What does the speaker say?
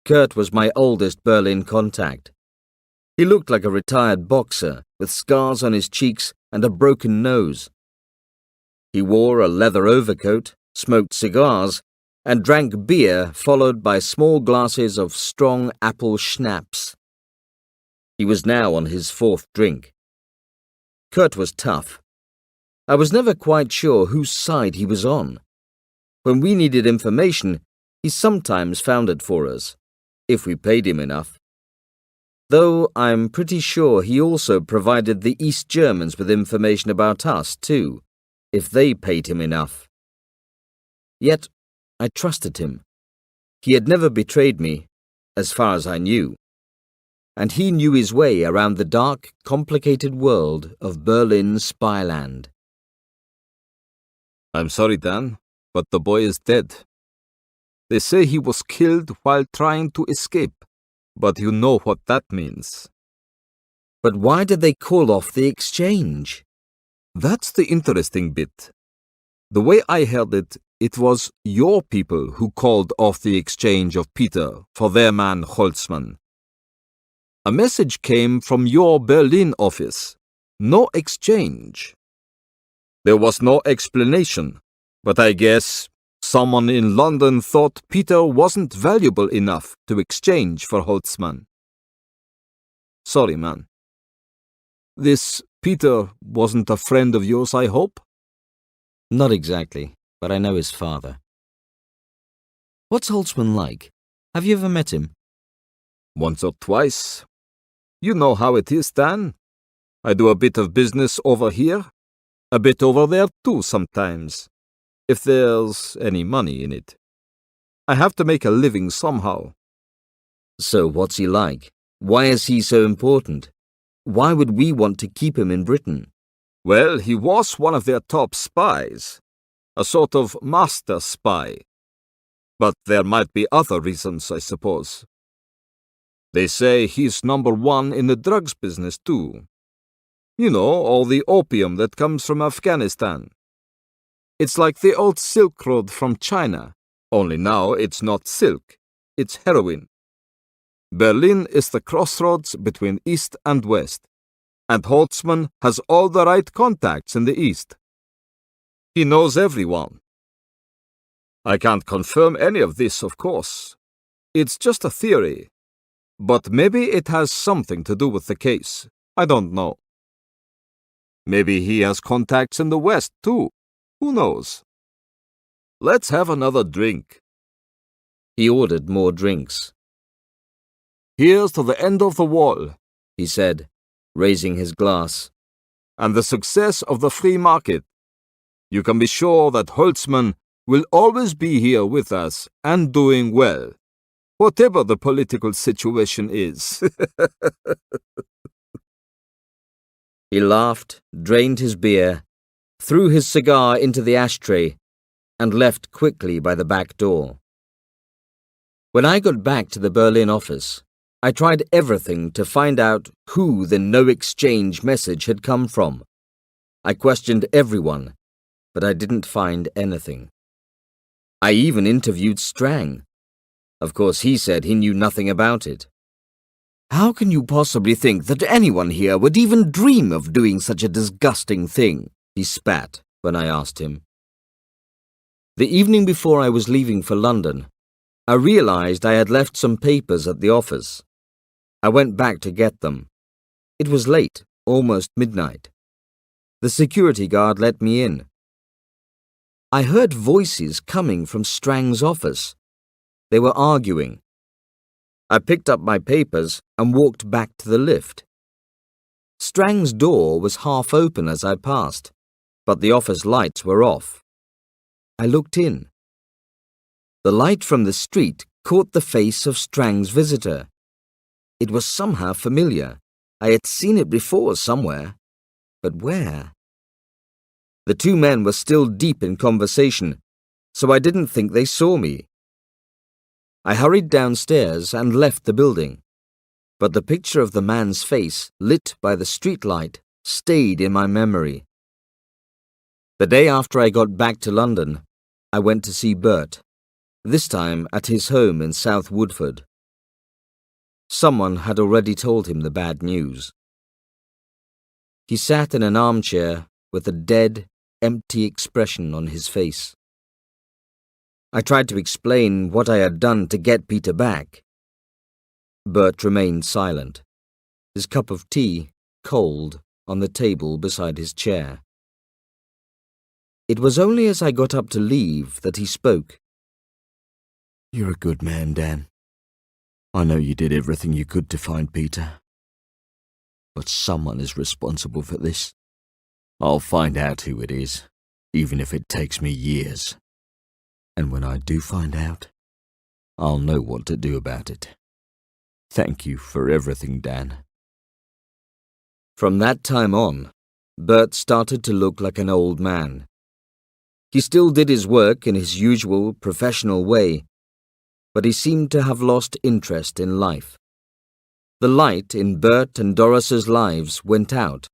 Kurt was my oldest Berlin contact. He looked like a retired boxer with scars on his cheeks and a broken nose. He wore a leather overcoat, smoked cigars, and drank beer followed by small glasses of strong apple schnapps. He was now on his fourth drink. Kurt was tough. I was never quite sure whose side he was on. When we needed information, he sometimes found it for us, if we paid him enough. Though I'm pretty sure he also provided the East Germans with information about us, too, if they paid him enough. Yet, I trusted him. He had never betrayed me, as far as I knew. And he knew his way around the dark, complicated world of Berlin spyland. I'm sorry, Dan, but the boy is dead. They say he was killed while trying to escape, but you know what that means. But why did they call off the exchange? That's the interesting bit. The way I heard it, it was your people who called off the exchange of Peter for their man Holtzmann. A message came from your Berlin office. No exchange. There was no explanation, but I guess someone in London thought Peter wasn't valuable enough to exchange for Holtzmann. Sorry, man. This Peter wasn't a friend of yours, I hope? Not exactly, but I know his father. What's Holtzmann like? Have you ever met him? Once or twice. You know how it is, Dan. I do a bit of business over here, a bit over there too sometimes, if there's any money in it. I have to make a living somehow. So what's he like? Why is he so important? Why would we want to keep him in Britain? Well, he was one of their top spies, a sort of master spy. But there might be other reasons, I suppose. They say he's number one in the drugs business, too. You know, all the opium that comes from Afghanistan. It's like the old Silk Road from China, only now it's not silk, it's heroin. Berlin is the crossroads between East and West, and Holtzmann has all the right contacts in the East. He knows everyone. I can't confirm any of this, of course. It's just a theory. But maybe it has something to do with the case. I don't know. Maybe he has contacts in the West, too. Who knows? Let's have another drink. He ordered more drinks. Here's to the end of the wall, he said, raising his glass. And the success of the free market. You can be sure that Holtzmann will always be here with us and doing well, whatever the political situation is. He laughed, drained his beer, threw his cigar into the ashtray, and left quickly by the back door. When I got back to the Berlin office, I tried everything to find out who the no exchange message had come from. I questioned everyone, but I didn't find anything. I even interviewed Strang. Of course, he said he knew nothing about it. How can you possibly think that anyone here would even dream of doing such a disgusting thing? He spat when I asked him. The evening before I was leaving for London, I realized I had left some papers at the office. I went back to get them. It was late, almost midnight. The security guard let me in. I heard voices coming from Strang's office. They were arguing. I picked up my papers and walked back to the lift. Strang's door was half open as I passed, but the office lights were off. I looked in. The light from the street caught the face of Strang's visitor. It was somehow familiar. I had seen it before somewhere. But where? The two men were still deep in conversation, so I didn't think they saw me. I hurried downstairs and left the building, but the picture of the man's face, lit by the streetlight, stayed in my memory. The day after I got back to London, I went to see Bert, this time at his home in South Woodford. Someone had already told him the bad news. He sat in an armchair with a dead, empty expression on his face. I tried to explain what I had done to get Peter back. Bert remained silent, his cup of tea cold on the table beside his chair. It was only as I got up to leave that he spoke. "You're a good man, Dan. I know you did everything you could to find Peter. But someone is responsible for this. I'll find out who it is, even if it takes me years. And when I do find out, I'll know what to do about it. Thank you for everything, Dan." From that time on, Bert started to look like an old man. He still did his work in his usual professional way, but he seemed to have lost interest in life. The light in Bert and Doris's lives went out,